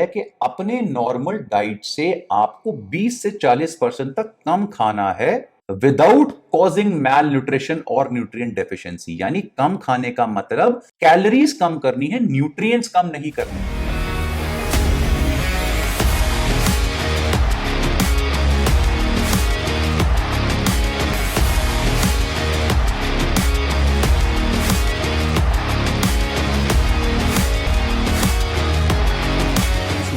है कि अपने नॉर्मल डाइट से आपको 20 से 40% तक कम खाना है विदाउट कॉजिंग मैल न्यूट्रिशन और न्यूट्रिएंट डेफिशिएंसी। यानी कम खाने का मतलब कैलोरीज कम करनी है, न्यूट्रिएंट्स कम नहीं करने।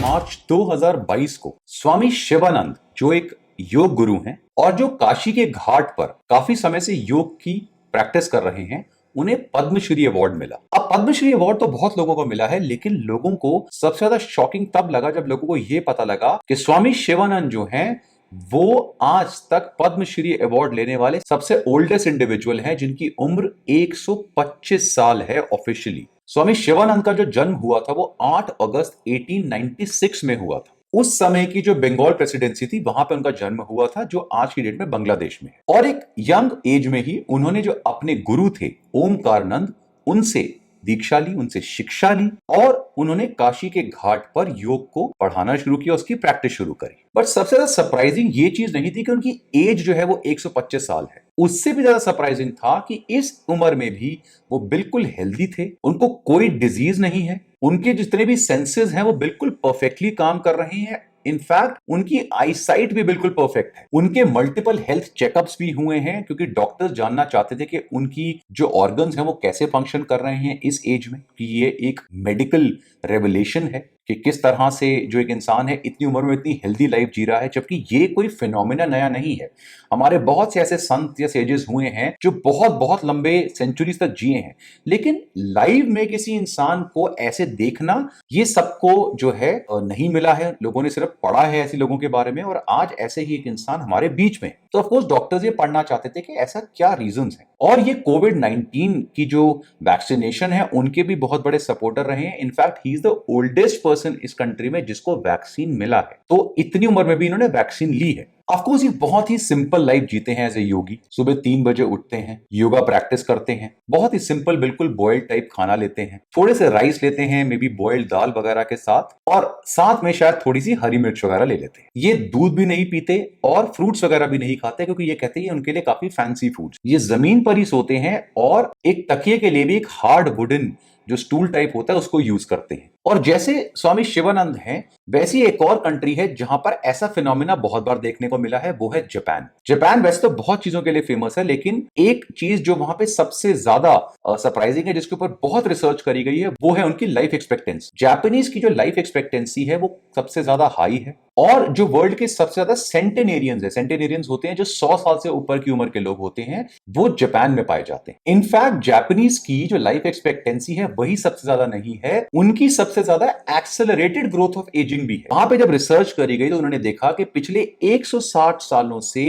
मार्च 2022 को स्वामी शिवानंद, जो एक योग गुरु हैं और जो काशी के घाट पर काफी समय से योग की प्रैक्टिस कर रहे हैं, उन्हें पद्मश्री अवार्ड मिला। अब पद्मश्री अवार्ड तो बहुत लोगों को मिला है, लेकिन लोगों को सबसे ज्यादा शॉकिंग तब लगा जब लोगों को यह पता लगा कि स्वामी शिवानंद जो हैं वो आज तक पद्मश्री अवार्ड लेने वाले सबसे ओल्डेस्ट इंडिविजुअल हैं, जिनकी उम्र 125 साल है ऑफिशियली। स्वामी शिवानंद का जो जन्म हुआ था वो 8 अगस्त 1896 में हुआ था। उस समय की जो बंगाल प्रेसिडेंसी थी वहां पे उनका जन्म हुआ था, जो आज की डेट में बांग्लादेश में है। और एक यंग एज में ही उन्होंने जो अपने गुरु थे ओमकारनंद, उनसे दीक्षा ली, उनसे शिक्षा ली और उन्होंने काशी के घाट पर योग को पढ़ाना शुरू किया, उसकी प्रैक्टिस शुरू करी। बट सबसे ज्यादा सरप्राइजिंग ये चीज नहीं थी कि उनकी एज जो है वो 125 साल है। उससे भी ज्यादा सरप्राइजिंग था कि इस उम्र में भी वो बिल्कुल हेल्दी थे, उनको कोई डिजीज नहीं है, उनके जितने भी सेंसेस हैं वो बिल्कुल परफेक्टली काम कर रहे हैं। इनफैक्ट उनकी आईसाइट भी बिल्कुल परफेक्ट है। उनके मल्टीपल हेल्थ चेकअप्स भी हुए हैं, क्योंकि डॉक्टर्स जानना चाहते थे कि उनकी जो ऑर्गन्स हैं वो कैसे फंक्शन कर रहे हैं इस एज में, कि ये एक मेडिकल रेवलेशन है कि किस तरह से जो एक इंसान है इतनी उम्र में इतनी हेल्दी लाइफ जी रहा है, जबकि ये कोई फिनोमिना नया नहीं है। हमारे बहुत से ऐसे संत या सेजेस हुए हैं जो बहुत बहुत लंबे सेंचुरीज तक जिए हैं, लेकिन लाइव में किसी इंसान को ऐसे देखना ये सबको जो है नहीं मिला है। लोगों ने सिर्फ पढ़ा है ऐसे लोगों के बारे में, और आज ऐसे ही एक इंसान हमारे बीच में। तो ऑफकोर्स डॉक्टर्स ये पढ़ना चाहते थे कि ऐसा क्या रीजंस हैं। और ये कोविड-19 की जो वैक्सीनेशन है उनके भी बहुत बड़े सपोर्टर रहे हैं। In fact he is the oldest person इस कंट्री में जिसको वैक्सीन मिला है, तो इतनी उम्र में भी इन्होंने वैक्सीन ली है। ऑफकोर्स ये बहुत ही सिंपल लाइफ जीते हैं एज ए योगी। सुबह 3 बजे उठते हैं, योगा प्रैक्टिस करते हैं, बहुत ही सिंपल बिल्कुल बॉइल्ड टाइप खाना लेते हैं, थोड़े से राइस लेते हैं, मे बी बॉइल्ड दाल वगैरह के साथ, और साथ में शायद थोड़ी सी हरी मिर्च वगैरह ले लेते हैं। ये दूध भी नहीं पीते और फ्रूट्स वगैरह भी नहीं खाते, क्योंकि ये कहते हैं उनके लिए काफी फैंसी फूड्स। ये जमीन पर ही सोते हैं और एक तकिए के लिए भी एक हार्ड वुडन जो स्टूल टाइप होता है उसको यूज करते हैं। और जैसे स्वामी शिवानंद हैं, वैसी एक और कंट्री है जहां पर ऐसा फिनोमिना बहुत बार देखने को मिला है, वो है जापान। जापान वैसे तो बहुत चीजों के लिए फेमस है, लेकिन एक चीज जो वहां पे सबसे ज्यादा सरप्राइजिंग है, जिसके ऊपर बहुत रिसर्च करी गई है, वो है उनकी लाइफ एक्सपेक्टेंसी। जापानीज की जो लाइफ एक्सपेक्टेंसी है वो सबसे ज्यादा हाई है, और जो वर्ल्ड के सबसे ज्यादा सेंटेनेरियंस है, सेंटेनेरियंस होते हैं जो 100 साल से ऊपर की उम्र के लोग होते हैं, वो जापान में पाए जाते हैं। इनफैक्ट जापानीज की जो लाइफ एक्सपेक्टेंसी है वही सबसे ज्यादा नहीं है, उनकी सबसे ज्यादा एक्सेलरेटेड ग्रोथ ऑफ एजिंग भी है। वहां पे जब रिसर्च करी गई तो उन्होंने देखा कि पिछले 160 सालों से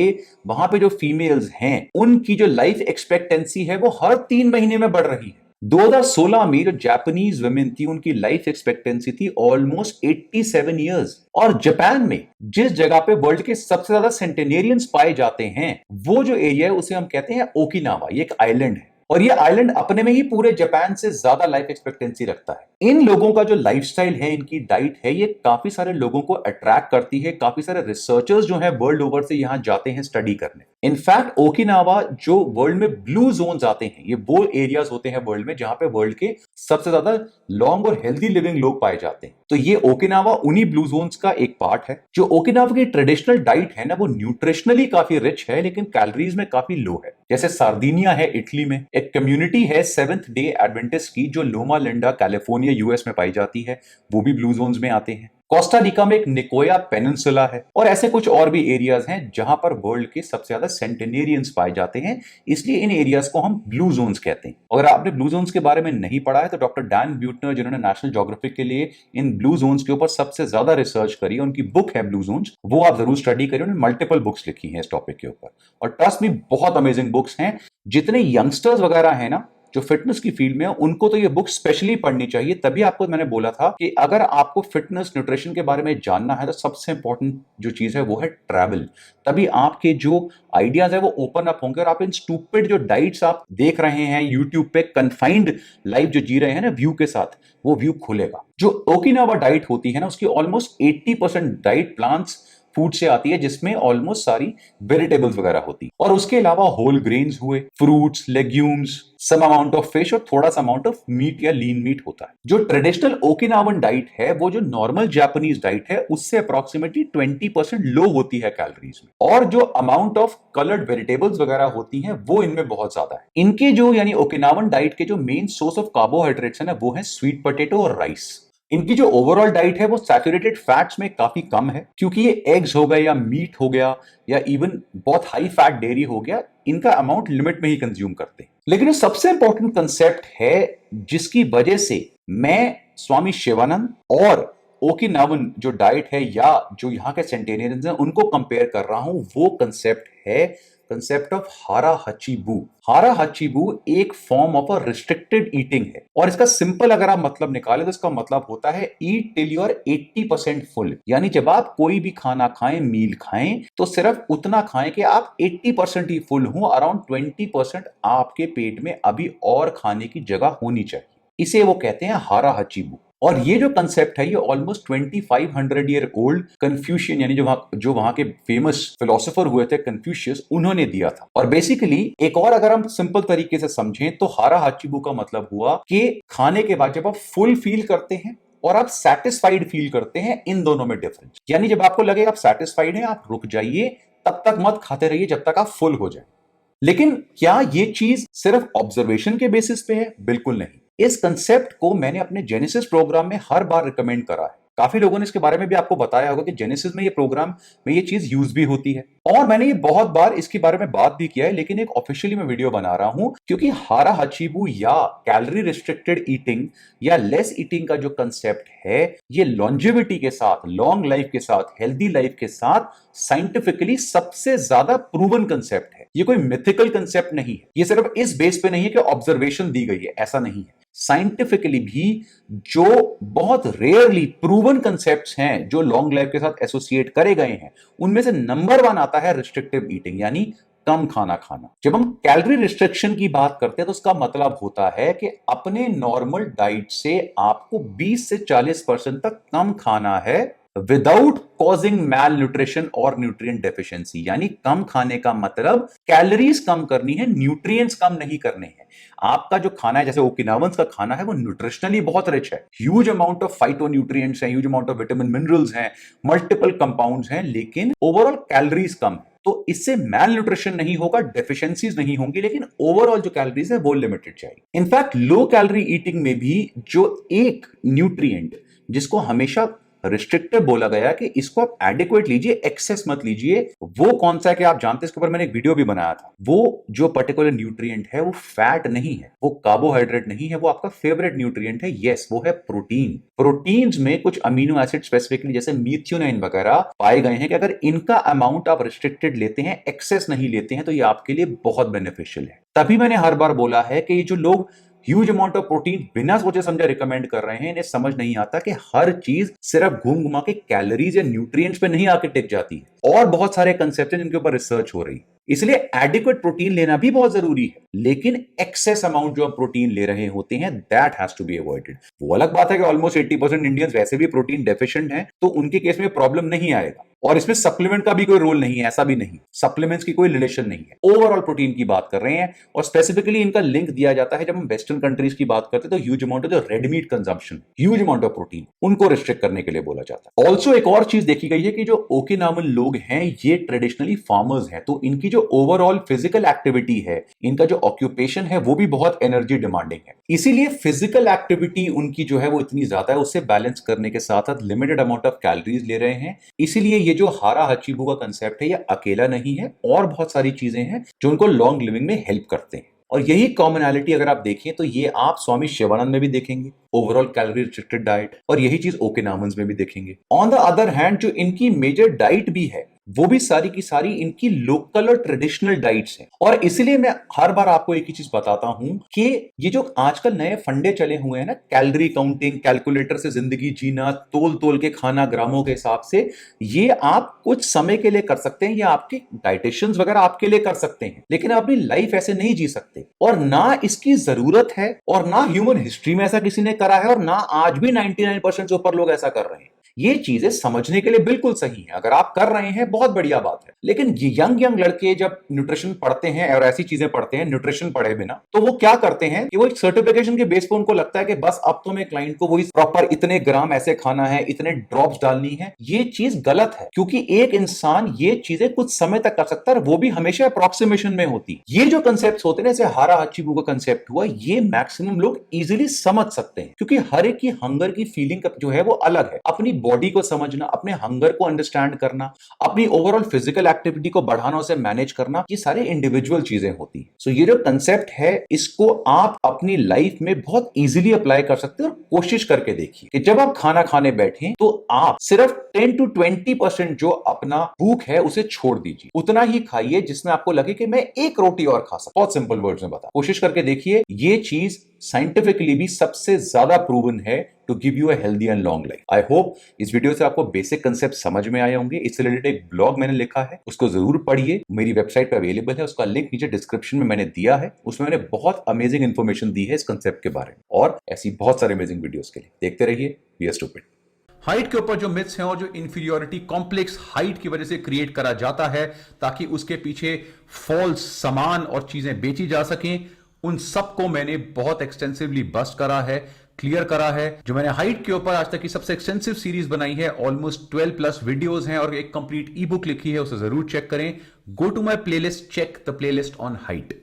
वहां पे जो फीमेल्स हैं उनकी जो लाइफ एक्सपेक्टेंसी है वो हर 3 महीने में बढ़ रही है। 2016 में जो जापानीज वुमेन थी उनकी लाइफ एक्सपेक्टेंसी थी ऑलमोस्ट 87 इयर्स। और जापान में जिस जगह पे वर्ल्ड के सबसे ज्यादा सेंटेनेरियंस पाए जाते हैं, वो जो एरिया है उसे हम कहते हैं ओकिनावा। ये एक आइलैंड है, और ये आइलैंड अपने में ही पूरे जापान से ज्यादा लाइफ एक्सपेक्टेंसी रखता है। इन लोगों का जो लाइफस्टाइल है, इनकी डाइट है, ये काफी सारे लोगों को अट्रैक्ट करती है। काफी सारे रिसर्चर्स जो हैं वर्ल्ड ओवर से यहां जाते हैं स्टडी करने। इनफैक्ट ओकिनावा जो वर्ल्ड में ब्लू जोन्स आते हैं, ये वो एरियाज होते हैं वर्ल्ड में जहां पे वर्ल्ड के सबसे ज्यादा लॉन्ग और हेल्दी लिविंग लोग पाए जाते हैं। तो ये ओकिनावा उन्हीं ब्लू जोन्स का एक पार्ट है। जो ओकिनावा की ट्रेडिशनल डाइट है ना, वो न्यूट्रिशनली काफी रिच है, लेकिन कैलोरीज में काफी लो है। जैसे सार्दिनिया है इटली में, एक कम्युनिटी है सेवेंथ डे एडवेंटिस्ट की जो लोमा लिंडा कैलिफोर्निया यूएस में पाई जाती है, वो भी ब्लू जोन्स में आते हैं। कोस्टा रिका में एक निकोया पेनिनसुला है, और ऐसे कुछ और भी एरियाज हैं जहां पर वर्ल्ड के सबसे ज्यादा सेंटेनेरियंस पाए जाते हैं, इसलिए इन एरियाज को हम ब्लू जोन्स कहते हैं। अगर आपने ब्लू जोन्स के बारे में नहीं पढ़ा है तो डॉक्टर डैन ब्यूटनर, जिन्होंने नेशनल ज्योग्राफिक के लिए इन ब्लू जोन्स के ऊपर सबसे ज्यादा रिसर्च करी है, उनकी बुक है ब्लू जोन्स, वो आप जरूर स्टडी करिए। उन्होंने मल्टीपल बुक्स लिखी हैं इस टॉपिक के ऊपर, और ट्रस्ट मी बहुत अमेजिंग बुक्स हैं। जितने यंगस्टर्स वगैरह हैं ना, जो फिटनेस की फील्ड में है उनको तो ये बुक स्पेशली पढ़नी चाहिए। तभी आपको मैंने बोला था कि अगर आपको फिटनेस न्यूट्रिशन के बारे में जानना है तो सबसे इंपॉर्टेंट जो चीज है वो है ट्रैवल। तभी आपके जो आइडियाज है वो ओपन अप होंगे और आप इन स्टूपिड जो डाइट्स आप देख रहे हैं यूट्यूब पे, कन्फाइंड लाइफ जो जी रहे हैं ना व्यू के साथ, वो व्यू खुलेगा। जो ओकिनावा डाइट होती है ना उसकी ऑलमोस्ट 80% डाइट प्लांट्स फूड से आती है, जिसमें ऑलमोस्ट सारी वेजिटेबल्स वगैरह होती है, और उसके अलावा होल ग्रेन्स हुए, fruits, legumes, some amount of fish और थोड़ा सा अमाउंट ऑफ मीट या लीन मीट होता है। जो ट्रेडिशनल ओकिनावन डाइट है वो जो नॉर्मल जापानीज डाइट है उससे अप्रोक्सीमेटली 20% लो होती है कैलोरीज में, और जो अमाउंट ऑफ कलर्ड वेजिटेबल्स वगैरह होती हैं वो इनमें बहुत ज्यादा है। इनके जो यानी ओकिनावन डाइट के जो मेन सोर्स ऑफ कार्बोहाइड्रेट्स है ना वो है स्वीट पोटैटो और राइस। इनकी जो ओवरऑल डाइट है वो सैचुरेटेड फैट्स में काफी कम है, क्योंकि ये एग्स हो गए या मीट हो गया या इवन बहुत हाई फैट डेयरी हो गया, इनका अमाउंट लिमिट में ही कंज्यूम करते हैं। लेकिन सबसे इंपॉर्टेंट कंसेप्ट है जिसकी वजह से मैं स्वामी शिवानंद और ओकिनावन जो डाइट है या जो यहाँ के सेंटेनियंस हैं उनको कंपेयर कर रहा हूं, वो कंसेप्ट है कंसेप्ट ऑफ हारा हचीबू। हारा हचीबू एक form of a restricted eating है, और इसका सिंपल अगर आप मतलब निकाले तो इसका मतलब होता है ईट टिल यू आर 80% फुल। यानी जब आप कोई भी खाना खाएं, मील खाएं, तो सिर्फ उतना खाएं कि आप 80% ही फुल हो, अराउंड 20% आपके पेट में अभी और खाने की जगह होनी चाहिए। इसे वो कहते हैं हारा हचीबू। और ये जो कंसेप्ट है ये ऑलमोस्ट 2500 ईयर ओल्ड कन्फ्यूशियन यानी जो वहां के फेमस फिलोसोफर हुए थे कन्फ्यूशियस, उन्होंने दिया था। और बेसिकली एक और अगर हम सिंपल तरीके से समझें तो हारा हाचिबू का मतलब हुआ कि खाने के बाद जब आप फुल फील करते हैं और आप सेटिस्फाइड फील करते हैं, इन दोनों में डिफरेंस। यानी जब आपको लगे आप सेटिस्फाइड हैं, आप रुक जाइए, तब तक मत खाते रहिए जब तक आप फुल हो जाए। लेकिन क्या ये चीज सिर्फ ऑब्जर्वेशन के बेसिस पे है? बिल्कुल नहीं। इस कंसेप्ट को मैंने अपने जेनेसिस प्रोग्राम में हर बार रिकमेंड करा है। काफी लोगों ने इसके बारे में भी आपको बताया होगा कि जेनेसिस में ये प्रोग्राम में ये चीज यूज भी होती है, और मैंने ये बहुत बार इसके बारे में बात भी किया है, लेकिन एक ऑफिशियली मैं वीडियो बना रहा हूं क्योंकि हारा हचीबू या कैलोरी रिस्ट्रिक्टेड ईटिंग या लेस ईटिंग का जो कंसेप्ट है ये लॉन्जेविटी के साथ, लॉन्ग लाइफ के साथ, हेल्दी लाइफ के साथ साइंटिफिकली सबसे ज्यादा प्रूवन कंसेप्ट है। ये कोई मिथिकल कंसेप्ट नहीं है, ये सिर्फ इस बेस पे नहीं है कि ऑब्जर्वेशन दी गई है, ऐसा नहीं है। साइंटिफिकली भी जो बहुत रेयरली प्रूवन कंसेप्ट्स हैं जो लॉन्ग लाइफ के साथ एसोसिएट करे गए हैं, उनमें से नंबर 1 आता है रिस्ट्रिक्टिव ईटिंग, यानी कम खाना खाना। जब हम कैलोरी रिस्ट्रिक्शन की बात करते हैं तो उसका मतलब होता है कि अपने नॉर्मल डाइट से आपको 20 से 40% तक कम खाना है विदाउट कॉजिंग मैल न्यूट्रिशन और न्यूट्रिएंट डेफिशिएंसी। यानी कम खाने का मतलब कैलोरीज कम करनी है, न्यूट्रिएंट्स कम नहीं करने हैं। आपका जो खाना है, जैसे ओकिनावंस का खाना है, वो न्यूट्रिशनली बहुत रिच है, ह्यूज अमाउंट ऑफ फाइटोन्यूट्रिएंट्स हैं, huge amount of vitamin minerals हैं, मल्टीपल कंपाउंड्स हैं, लेकिन ओवरऑल कैलोरीज कम है। तो इससे मैल न्यूट्रिशन नहीं होगा, डेफिशिएंसीज नहीं होंगी, लेकिन ओवरऑल जो कैलोरीज है वो लिमिटेड जाएगी। इनफैक्ट लो कैलोरी ईटिंग में भी जो एक न्यूट्रिएंट जिसको हमेशा रिस्ट्रिक्टिव बोला गया कि इसको आप एडिक्वेट लीजिए, एक्सेस मत लीजिए, वो कौन सा है कि आप जानते हैं, इसके ऊपर मैंने एक वीडियो भी बनाया था। वो जो पर्टिकुलर न्यूट्रिएंट है वो फैट नहीं है, वो कार्बोहाइड्रेट नहीं है, वो आपका फेवरेट न्यूट्रिएंट है, यस, वो है प्रोटीन। प्रोटीन्स में कुछ अमीनो एसिड स्पेसिफिकली जैसे मीथियोनाइन वगैरह पाए गए हैं कि अगर इनका अमाउंट आप रिस्ट्रिक्टेड लेते हैं, एक्सेस नहीं लेते हैं, तो ये आपके लिए बहुत बेनिफिशियल है। तभी मैंने हर बार बोला है कि ये जो लोग ह्यूज अमाउंट ऑफ प्रोटीन बिना सोचे समझे रिकमेंड कर रहे हैं, इन्हें समझ नहीं आता कि हर चीज सिर्फ घूम घुमा के कैलोरीज या न्यूट्रिएंट्स पे नहीं आके टिक जाती है, और बहुत सारे कंसेप्ट हैं जिनके ऊपर रिसर्च हो रही है। इसलिए एडिक्वेट प्रोटीन लेना भी बहुत जरूरी है, लेकिन एक्सेस अमाउंट जो आप प्रोटीन ले रहे होते हैं that has to be avoided. वो अलग बात है कि ऑलमोस्ट 80% इंडियंस वैसे भी प्रोटीन डेफिशिएंट हैं, तो उनके केस में प्रॉब्लम नहीं आएगा, और इसमें सप्लीमेंट का भी कोई रोल नहीं है, ऐसा भी नहीं, सप्लीमेंट्स की कोई रिलेशन नहीं है। ओवरऑल प्रोटीन की बात कर रहे हैं, और स्पेसिफिकली इनका लिंक दिया जाता है जब हम वेस्टर्न कंट्रीज की बात करते हैं तो ह्यूज अमाउंट ऑफ जो red meat consumption, huge amount of protein, उनको रिस्ट्रिक्ट करने के लिए बोला जाता है। ऑल्सो एक और चीज देखी गई है कि जो ओकिनावन लोग हैं ये ट्रेडिशनली फार्मर्स हैं, तो इनकी जो ओवरऑल फिजिकल एक्टिविटी है, इनका जो ऑक्यूपेशन है वो भी बहुत एनर्जी डिमांडिंग है, इसीलिए फिजिकल एक्टिविटी उनकी जो है वो इतनी ज्यादा है, उससे बैलेंस करने के साथ साथ लिमिटेड अमाउंट ऑफ कैलोरीज ले रहे हैं। इसीलिए ये जो हारा हचीबू का कंसेप्ट है ये अकेला नहीं है, और बहुत सारी चीजें हैं जो उनको लॉन्ग लिविंग में हेल्प करते हैं। और यही कॉमनैलिटी अगर आप देखें तो ये आप स्वामी शिवानंद में भी देखेंगे, ओवरऑल कैलोरी रिस्ट्रिक्टेड डाइट, और यही चीज ओकिनावंस में भी देखेंगे। ऑन द अदर हैंड जो इनकी मेजर डाइट भी है वो भी सारी की सारी इनकी लोकल और ट्रेडिशनल डाइट्स हैं। और इसलिए मैं हर बार आपको एक ही चीज बताता हूं कि ये जो आजकल नए फंडे चले हुए हैं ना, कैलोरी काउंटिंग, कैलकुलेटर से जिंदगी जीना, तोल तोल के खाना ग्रामों के हिसाब से, ये आप कुछ समय के लिए कर सकते हैं या आपके डाइटिशियंस वगैरह आपके लिए कर सकते हैं, लेकिन आप अपनी लाइफ ऐसे नहीं जी सकते। और ना इसकी जरूरत है, और ना ह्यूमन हिस्ट्री में ऐसा किसी ने करा है, और ना आज भी 99% से ऊपर लोग ऐसा कर रहे हैं। ये चीजें समझने के लिए बिल्कुल सही है, अगर आप कर रहे हैं बहुत बढ़िया बात है। लेकिन ये यंग लड़के जब न्यूट्रिशन पढ़ते हैं और ऐसी चीजें पढ़ते हैं न्यूट्रिशन पढ़े बिना, तो वो क्या करते हैं कि वो एक सर्टिफिकेशन के बेस पर उनको लगता है कि बस अब तो मैं क्लाइंट को वही प्रॉपर इतने ग्राम ऐसे खाना है, इतने ड्रॉप्स डालनी है। ये चीज गलत है, क्योंकि एक इंसान ये चीजें कुछ समय तक कर सकता है, वो भी हमेशा अप्रोक्सीमेशन में होती। ये जो कंसेप्ट होते हैं, जैसे हारा हच्चीबू का कंसेप्ट हुआ, ये मैक्सिमम लोग इजिली समझ सकते हैं, क्योंकि हर एक की हंगर की फीलिंग जो है वो अलग है। अपनी बॉडी को समझना, अपने हंगर को अंडरस्टैंड करना, अपनी ओवरऑल फिजिकल एक्टिविटी को बढ़ाना, उसे मैनेज करना, ये सारे इंडिविजुअल चीजें होती हैं। सो ये जो कंसेप्ट है, इसको आप अपनी लाइफ में बहुत इजीली अप्लाई कर सकते हैं। और कोशिश करके देखिए कि जब आप खाना खाने बैठे तो आप सिर्फ 10 to 20% जो अपना भूख है उसे छोड़ दीजिए। उतना ही खाइए जिसमें आपको लगे कि मैं एक रोटी और खा सकता। बहुत सिंपल वर्ड्स में बता, कोशिश करके देखिए। ये चीज साइंटिफिकली भी सबसे ज्यादा प्रूवन है to give you a healthy and long life. I hope इस वीडियो से आपको बेसिक कंसेप्ट समझ में आए होंगे। इससे रिलेटेड एक ब्लॉग मैंने लिखा है, उसको जरूर पढ़िए, मेरी वेबसाइट पे अवेलेबल है। उसका लिंक नीचे डिस्क्रिप्शन में मैंने दिया है। उसमें मैंने बहुत अमेजिंग इंफॉर्मेशन दी है इस कंसेप्ट के बारे में, और ऐसी बहुत सारे अमेजिंग वीडियोस के लिए देखते रहिए बी स्टूपिड। हाइट के ऊपर जो मिथ्स हैं और जो इंफीरियोरिटी कॉम्प्लेक्स हाइट की वजह से क्रिएट करा जाता है ताकि उसके पीछे फॉल्स सामान और चीजें बेची जा सकें, उन सबको मैंने बहुत एक्सटेंसिवली बस्ट करा है, क्लियर करा है। जो मैंने हाइट के ऊपर आज तक की सबसे एक्सटेंसिव सीरीज बनाई है, ऑलमोस्ट 12+ वीडियोस हैं और एक कंप्लीट ई बुक लिखी है, उसे जरूर चेक करें। Go to my playlist, check the playlist on height.